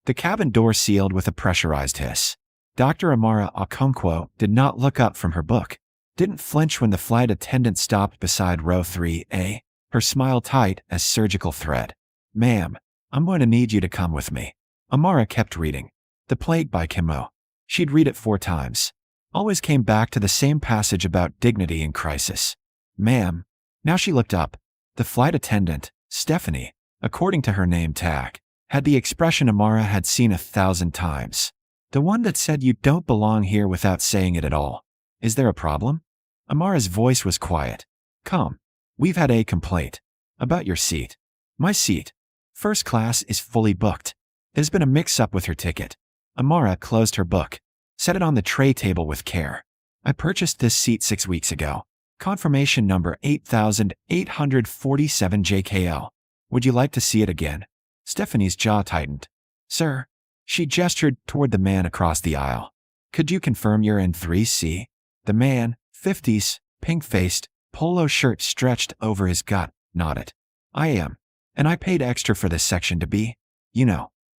The cabin door sealed with a pressurized hiss. Dr. Amara Okonkwo did not look up from her book, didn't flinch when the flight attendant stopped beside row 3A, her smile tight as surgical thread. "Ma'am, I'm going to need you to come with me." Amara kept reading. The Plague by Kimo. She'd read it 4 times. Always came back to the same passage about dignity in crisis. "Ma'am." Now she looked up. The flight attendant, Stephanie, according to her name tag, had the expression Amara had seen 1,000 times. The one that said you don't belong here without saying it at all. "Is there a problem?" Amara's voice was quiet. "Come. We've had a complaint. About your seat." "My seat. First class is fully booked. There's been a mix-up with her ticket." Amara closed her book, set it on the tray table with care. "I purchased this seat 6 weeks ago. Confirmation number 8847 JKL. Would you like to see it again?" Stephanie's jaw tightened. "Sir." She gestured toward the man across the aisle. "Could you confirm you're in 3C? The man, 50s, pink-faced, polo shirt stretched over his gut, nodded. "I am. And I paid extra for this section to be,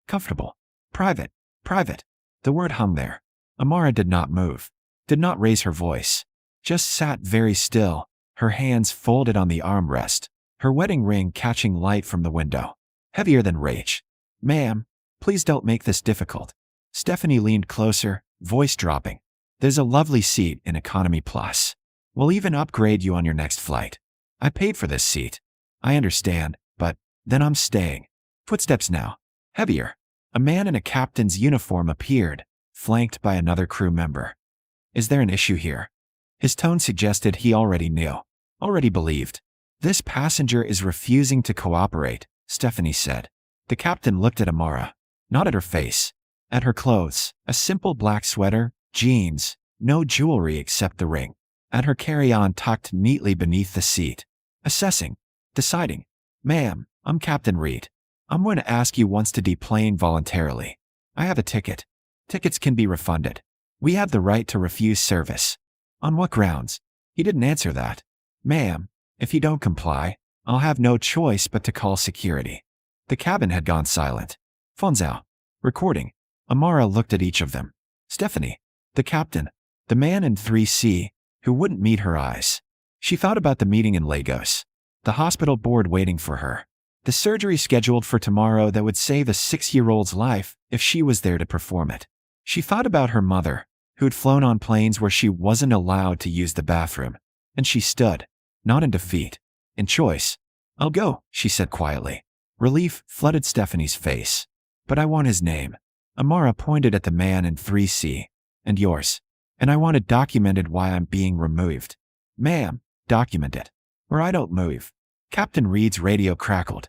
comfortable. Private. Private." The word hung there. Amara did not move, did not raise her voice. Just sat very still, her hands folded on the armrest, her wedding ring catching light from the window. Heavier than rage. "Ma'am, please don't make this difficult." Stephanie leaned closer, voice dropping. "There's a lovely seat in Economy Plus. We'll even upgrade you on your next flight. I paid for this seat." "I understand, but then I'm staying." Footsteps now. Heavier. A man in a captain's uniform appeared, flanked by another crew member. "Is there an issue here?" His tone suggested he already knew, already believed. "This passenger is refusing to cooperate," Stephanie said. The captain looked at Amara, not at her face, at her clothes, a simple black sweater, jeans, no jewelry except the ring, at her carry-on tucked neatly beneath the seat. Assessing, deciding. "Ma'am, I'm Captain Reed. I'm going to ask you once to deplane voluntarily. I have a ticket. Tickets can be refunded. We have the right to refuse service." "On what grounds?" He didn't answer that. "Ma'am, if you don't comply, I'll have no choice but to call security." The cabin had gone silent. Phones out. Recording. Amara looked at each of them. Stephanie, the captain, the man in 3C, who wouldn't meet her eyes. She thought about the meeting in Lagos, the hospital board waiting for her, the surgery scheduled for tomorrow that would save a 6-year-old's life if she was there to perform it. She thought about her mother, who'd flown on planes where she wasn't allowed to use the bathroom. And she stood, not in defeat, in choice. "I'll go," she said quietly. Relief flooded Stephanie's face. "But I want his name." Amara pointed at the man in 3C. "And yours. And I want it documented why I'm being removed." "Ma'am, document it. Or I don't move." Captain Reed's radio crackled.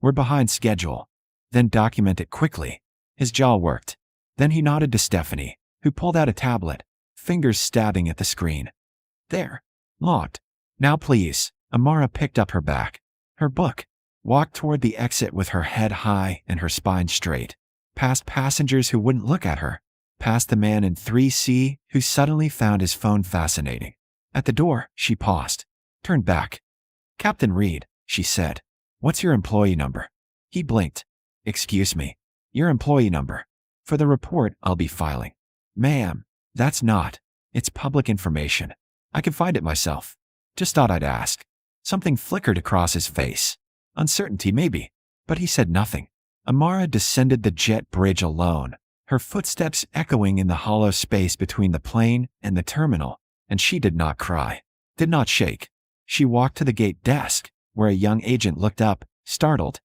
"We're behind schedule." "Then document it quickly." His jaw worked. Then he nodded to Stephanie, who pulled out a tablet, fingers stabbing at the screen. "There. Logged. Now please." Amara picked up her bag, her book, walked toward the exit with her head high and her spine straight, past passengers who wouldn't look at her, past the man in 3C who suddenly found his phone fascinating. At the door, she paused, turned back. "Captain Reed," she said. "What's your employee number?" He blinked. "Excuse me. Your employee number. For the report I'll be filing." "Ma'am, that's not. It's public information. I can find it myself. Just thought I'd ask." Something flickered across his face. Uncertainty maybe. But he said nothing. Amara descended the jet bridge alone, her footsteps echoing in the hollow space between the plane and the terminal, and she did not cry, did not shake. She walked to the gate desk, where a young agent looked up, startled.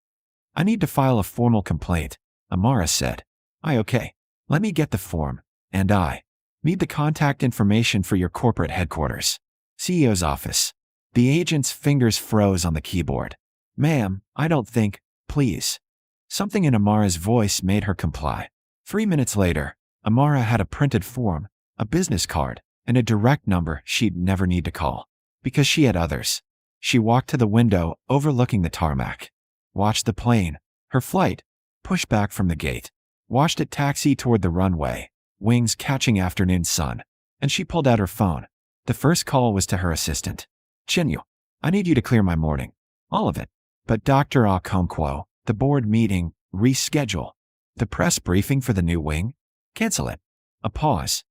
"I need to file a formal complaint," Amara said. Okay. Let me get the form, and I need the contact information for your corporate headquarters." CEO's office. The agent's fingers froze on the keyboard. "Ma'am, I don't think, please." Something in Amara's voice made her comply. 3 minutes later, Amara had a printed form, a business card, and a direct number she'd never need to call. Because she had others. She walked to the window overlooking the tarmac. Watched the plane, her flight, push back from the gate. Watched it taxi toward the runway, wings catching afternoon sun. And she pulled out her phone. The first call was to her assistant. "Chinyu, I need you to clear my morning. All of it. But Dr. Okonkwo, the board meeting, reschedule." The press briefing for the new wing? Cancel it. A pause.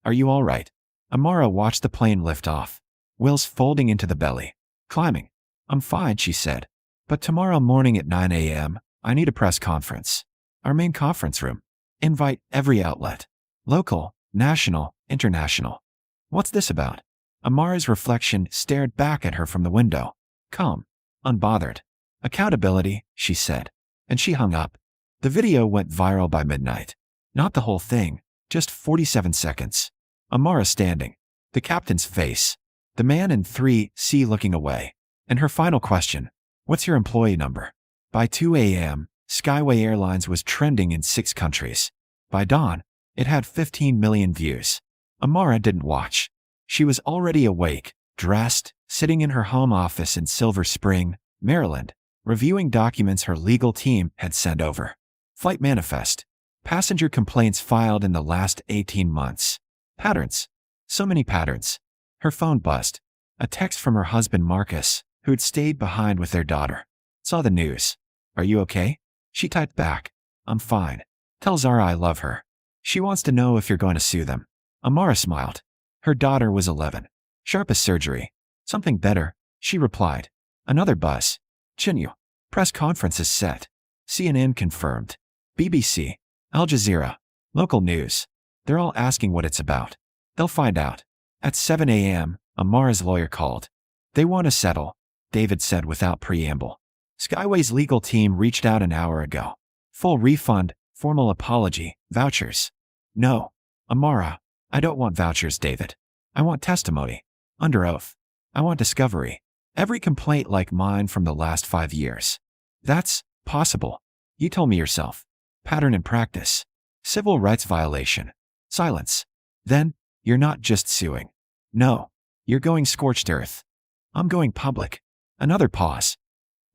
Are you all right? Amara watched the plane lift off. Wheels folding into the belly. Climbing. I'm fine, she said. But tomorrow morning at 9 a.m., I need a press conference. Our main conference room. Invite every outlet. Local, national, international. What's this about? Amara's reflection stared back at her from the window. Calm. Unbothered. Accountability, she said. And she hung up. The video went viral by midnight. Not the whole thing, just 47 seconds. Amara standing. The captain's face. The man in 3C looking away. And her final question. What's your employee number? By 2 a.m., Skyway Airlines was trending in 6 countries. By dawn, it had 15 million views. Amara didn't watch. She was already awake, dressed, sitting in her home office in Silver Spring, Maryland, reviewing documents her legal team had sent over. Flight manifest. Passenger complaints filed in the last 18 months. Patterns. So many patterns. Her phone buzzed. A text from her husband Marcus, who'd stayed behind with their daughter. Saw the news. Are you okay? She typed back. I'm fine. Tell Zara I love her. She wants to know if you're going to sue them. Amara smiled. Her daughter was 11. Sharp as surgery. Something better, she replied. Another buzz. Chinyu. Press conference is set. CNN confirmed. BBC. Al Jazeera. Local news. They're all asking what it's about. They'll find out. At 7 a.m., Amara's lawyer called. They want to settle, David said without preamble. Skyway's legal team reached out an hour ago. Full refund, formal apology, vouchers. No. Amara, I don't want vouchers, David. I want testimony. Under oath. I want discovery. Every complaint like mine from the last 5 years. That's possible. You told me yourself. Pattern and practice. Civil rights violation. Silence. Then, you're not just suing. No. You're going scorched earth. I'm going public. Another pause.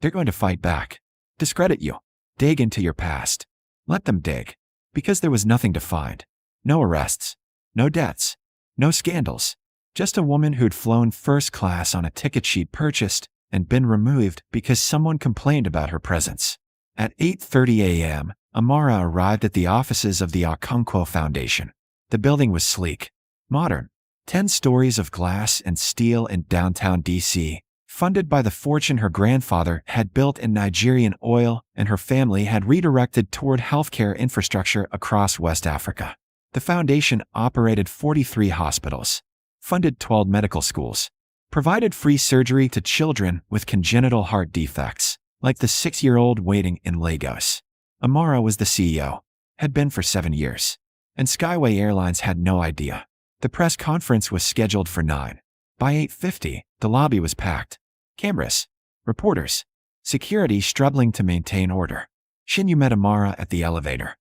They're going to fight back. Discredit you. Dig into your past. Let them dig. Because there was nothing to find. No arrests. No deaths. No scandals. Just a woman who'd flown first class on a ticket she'd purchased and been removed because someone complained about her presence. At 8:30 a.m., Amara arrived at the offices of the Okonkwo Foundation. The building was sleek. Modern. 10 stories of glass and steel in downtown D.C., funded by the fortune her grandfather had built in Nigerian oil and her family had redirected toward healthcare infrastructure across West Africa. The foundation operated 43 hospitals, funded 12 medical schools, provided free surgery to children with congenital heart defects, like the 6-year-old waiting in Lagos. Amara was the CEO, had been for 7 years, and Skyway Airlines had no idea. The press conference was scheduled for 9. By 8:50, the lobby was packed. Cameras, reporters, security struggling to maintain order. Shinyu met Amara at the elevator.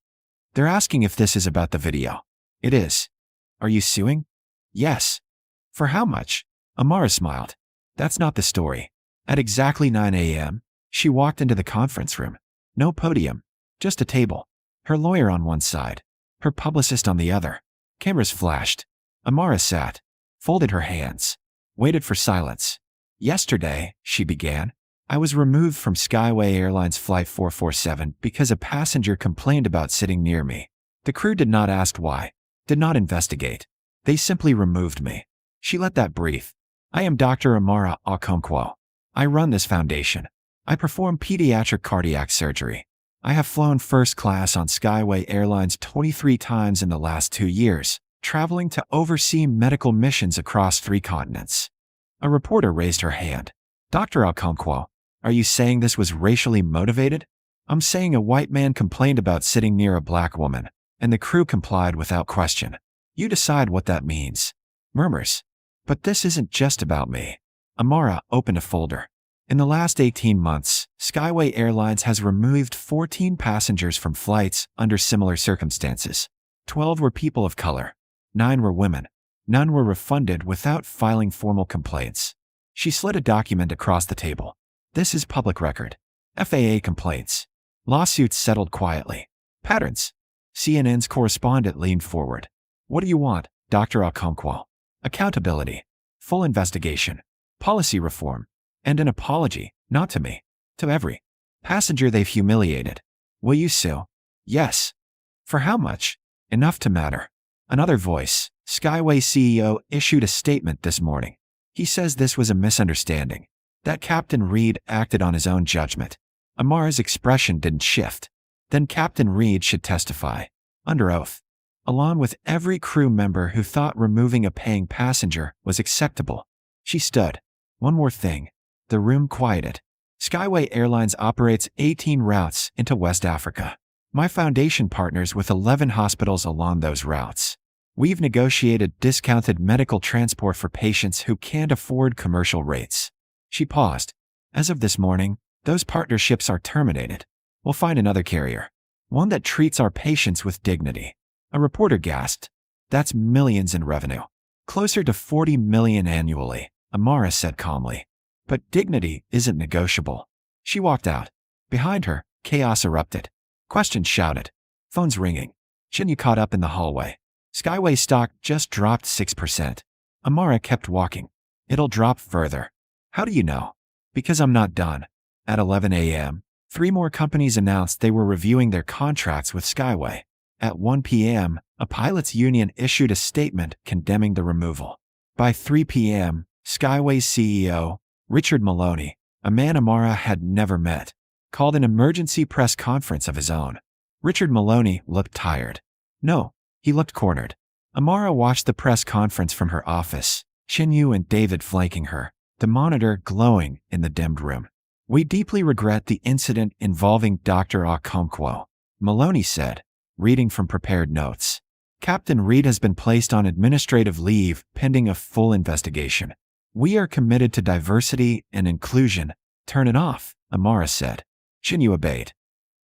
They're asking if this is about the video. It is. Are you suing? Yes. For how much? Amara smiled. That's not the story. At exactly 9 a.m., she walked into the conference room. No podium, just a table. Her lawyer on one side, her publicist on the other. Cameras flashed. Amara sat, folded her hands, waited for silence. Yesterday, she began, I was removed from Skyway Airlines Flight 447 because a passenger complained about sitting near me. The crew did not ask why, did not investigate. They simply removed me. She let that breathe. I am Dr. Amara Okonkwo. I run this foundation. I perform pediatric cardiac surgery. I have flown first class on Skyway Airlines 23 times in the last 2 years, traveling to oversee medical missions across 3 continents. A reporter raised her hand. Dr. Okonkwo, are you saying this was racially motivated? I'm saying a white man complained about sitting near a black woman, and the crew complied without question. You decide what that means. Murmurs. But this isn't just about me. Amara opened a folder. In the last 18 months, Skyway Airlines has removed 14 passengers from flights under similar circumstances. 12 were people of color. 9 were women. None were refunded without filing formal complaints. She slid a document across the table. This is public record. FAA complaints. Lawsuits settled quietly. Patterns. CNN's correspondent leaned forward. What do you want, Dr. Okonkwo? Accountability. Full investigation. Policy reform. And an apology, not to me, to every passenger they've humiliated. Will you sue? Yes. For how much? Enough to matter. Another voice. Skyway CEO issued a statement this morning. He says this was a misunderstanding. That Captain Reed acted on his own judgment. Amara's expression didn't shift. Then Captain Reed should testify. Under oath. Along with every crew member who thought removing a paying passenger was acceptable. She stood. One more thing. The room quieted. Skyway Airlines operates 18 routes into West Africa. My foundation partners with 11 hospitals along those routes. We've negotiated discounted medical transport for patients who can't afford commercial rates. She paused. As of this morning, those partnerships are terminated. We'll find another carrier. One that treats our patients with dignity. A reporter gasped. That's millions in revenue. Closer to 40 million annually, Amara said calmly. But dignity isn't negotiable. She walked out. Behind her, chaos erupted. Questions shouted. Phones ringing. Shinyu caught up in the hallway. Skyway stock just dropped 6%. Amara kept walking. It'll drop further. How do you know? Because I'm not done. At 11 a.m., 3 more companies announced they were reviewing their contracts with Skyway. At 1 p.m., a pilots' union issued a statement condemning the removal. By 3 p.m., Skyway's CEO, Richard Maloney, a man Amara had never met, called an emergency press conference of his own. Richard Maloney looked tired. No, he looked cornered. Amara watched the press conference from her office, Shinyu and David flanking her, the monitor glowing in the dimmed room. We deeply regret the incident involving Dr. Okonkwo, Maloney said, reading from prepared notes. Captain Reed has been placed on administrative leave pending a full investigation. We are committed to diversity and inclusion. Turn it off, Amara said. Shinyu obeyed.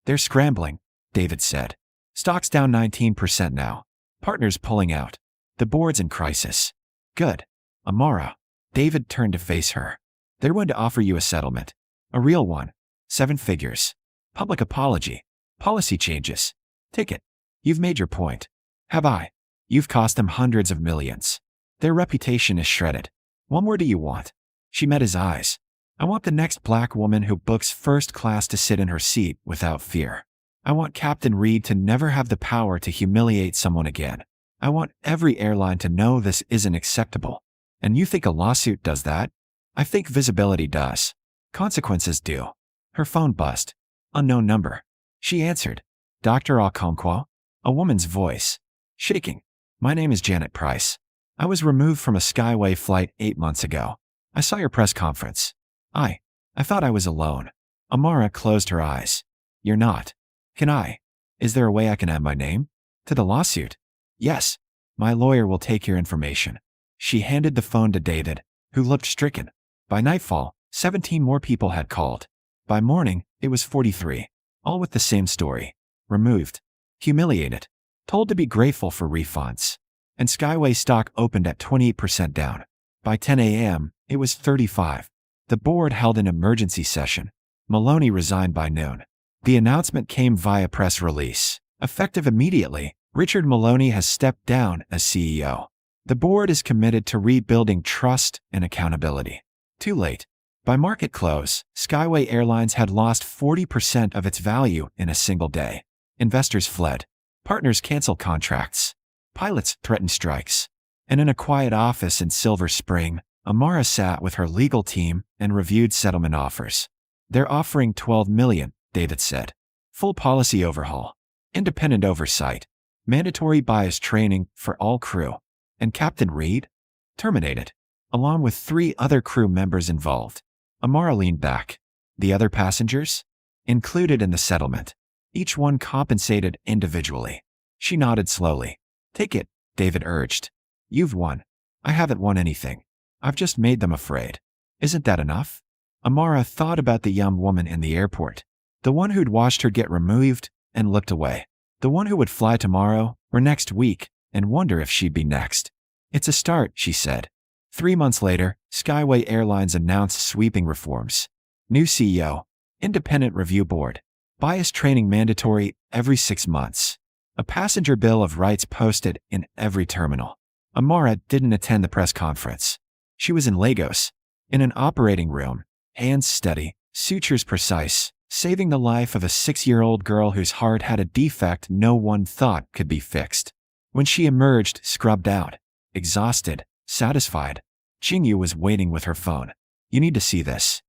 They're scrambling, David said. Stock's down 19% now. Partners pulling out. The board's in crisis. Good. Amara. David turned to face her. They're going to offer you a settlement. A real one. 7 figures. Public apology. Policy changes. Ticket. You've made your point. Have I? You've cost them hundreds of millions. Their reputation is shredded. What more do you want? She met his eyes. I want the next black woman who books first class to sit in her seat without fear. I want Captain Reed to never have the power to humiliate someone again. I want every airline to know this isn't acceptable. And you think a lawsuit does that? I think visibility does. Consequences do. Her phone buzzed. Unknown number. She answered. Dr. Okonkwo? A woman's voice. Shaking. My name is Janet Price. I was removed from a Skyway flight 8 months ago. I saw your press conference. I thought I was alone. Amara closed her eyes. You're not. Can I? Is there a way I can add my name? To the lawsuit? Yes. My lawyer will take your information. She handed the phone to David, who looked stricken. By nightfall, 17 more people had called. By morning, it was 43. All with the same story. Removed. Humiliated. Told to be grateful for refunds. And Skyway stock opened at 28% down. By 10 a.m., it was 35. The board held an emergency session. Maloney resigned by noon. The announcement came via press release. Effective immediately, Richard Maloney has stepped down as CEO. The board is committed to rebuilding trust and accountability. Too late. By market close, Skyway Airlines had lost 40% of its value in a single day. Investors fled. Partners canceled contracts. Pilots threatened strikes. And in a quiet office in Silver Spring, Amara sat with her legal team and reviewed settlement offers. They're offering $12 million, David said. Full policy overhaul. Independent oversight. Mandatory bias training for all crew. And Captain Reed? Terminated. Along with 3 other crew members involved. Amara leaned back. The other passengers? Included in the settlement. Each one compensated individually. She nodded slowly. Take it, David urged. You've won. I haven't won anything. I've just made them afraid. Isn't that enough? Amara thought about the young woman in the airport. The one who'd watched her get removed and looked away. The one who would fly tomorrow or next week and wonder if she'd be next. It's a start, she said. 3 months later, Skyway Airlines announced sweeping reforms. New CEO. Independent review board. Bias training mandatory every 6 months. A passenger bill of rights posted in every terminal. Amara didn't attend the press conference. She was in Lagos, in an operating room, hands steady, sutures precise, saving the life of a 6-year-old girl whose heart had a defect no one thought could be fixed. When she emerged, scrubbed out, exhausted, satisfied, Jingyu was waiting with her phone. You need to see this.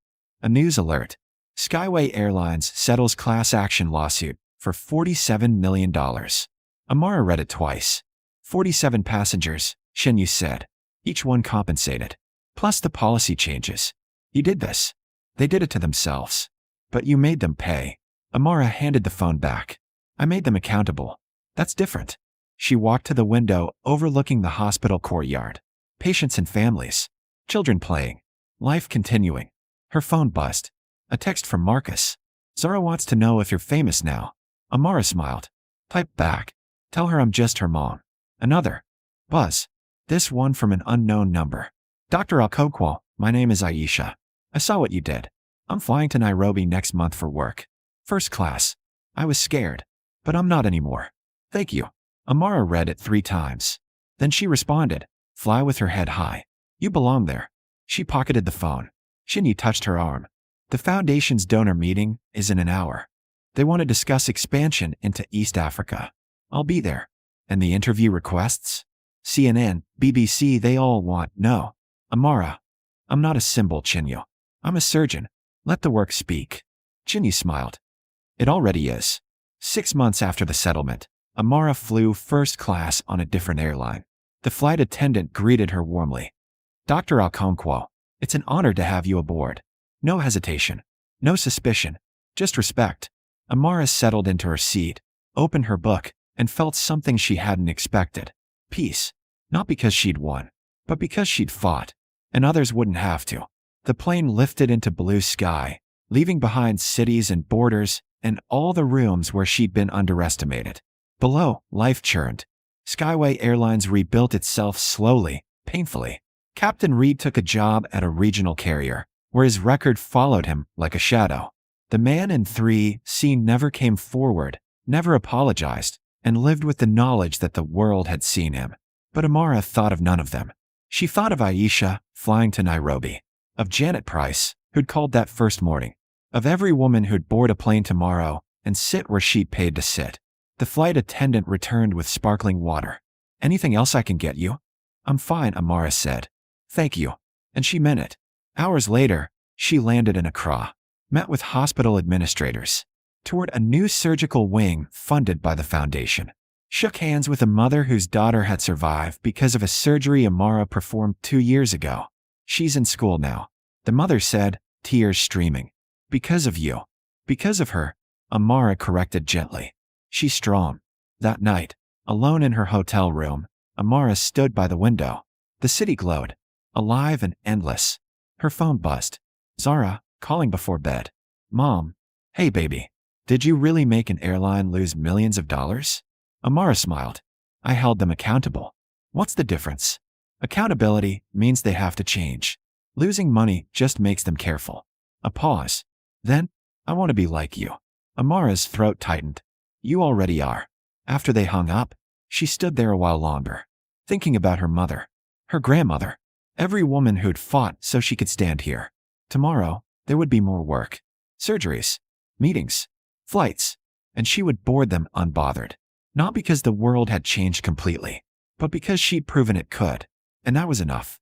A news alert. Skyway Airlines settles class action lawsuit for $47 million. Amara read it twice. 47 passengers, Jingyu said. Each one compensated. Plus the policy changes. You did this. They did it to themselves. But you made them pay. Amara handed the phone back. I made them accountable. That's different. She walked to the window overlooking the hospital courtyard. Patients and families. Children playing. Life continuing. Her phone buzzed. A text from Marcus. Zara wants to know if you're famous now. Amara smiled. Type back. Tell her I'm just her mom. Another. Buzz. This one from an unknown number. Dr. Okonkwo, my name is Aisha. I saw what you did. I'm flying to Nairobi next month for work. First class. I was scared. But I'm not anymore. Thank you. Amara read it 3 times. Then she responded. Fly with her head high. You belong there. She pocketed the phone. Jingyu touched her arm. The Foundation's donor meeting is in an hour. They want to discuss expansion into East Africa. I'll be there. And the interview requests? CNN, BBC, they all want. No. Amara. I'm not a symbol, Jingyu. I'm a surgeon. Let the work speak. Jingyu smiled. It already is. 6 months after the settlement, Amara flew first class on a different airline. The flight attendant greeted her warmly. Dr. Okonkwo, it's an honor to have you aboard. No hesitation. No suspicion. Just respect. Amara settled into her seat, opened her book, and felt something she hadn't expected. Peace. Not because she'd won, but because she'd fought. And others wouldn't have to. The plane lifted into blue sky, leaving behind cities and borders and all the rooms where she'd been underestimated. Below, life churned. Skyway Airlines rebuilt itself slowly, painfully. Captain Reed took a job at a regional carrier, where his record followed him like a shadow. The man in 3C never came forward, never apologized, and lived with the knowledge that the world had seen him. But Amara thought of none of them. She thought of Aisha, flying to Nairobi. Of Janet Price, who'd called that first morning. Of every woman who'd board a plane tomorrow and sit where she'd paid to sit. The flight attendant returned with sparkling water. Anything else I can get you? I'm fine, Amara said. Thank you. And she meant it. Hours later, she landed in Accra, met with hospital administrators, toured a new surgical wing funded by the foundation, shook hands with a mother whose daughter had survived because of a surgery Amara performed 2 years ago. She's in school now. The mother said, tears streaming. Because of you. Because of her, Amara corrected gently. She's strong. That night, alone in her hotel room, Amara stood by the window. The city glowed, alive and endless. Her phone buzzed. Zara, calling before bed. Mom. Hey baby. Did you really make an airline lose millions of dollars? Amara smiled. I held them accountable. What's the difference? Accountability means they have to change. Losing money just makes them careful. A pause. Then, I want to be like you. Amara's throat tightened. You already are. After they hung up, she stood there a while longer, thinking about her mother, her grandmother, every woman who'd fought so she could stand here. Tomorrow, there would be more work. Surgeries, meetings, flights, and she would board them unbothered. Not because the world had changed completely, but because she'd proven it could. And that was enough.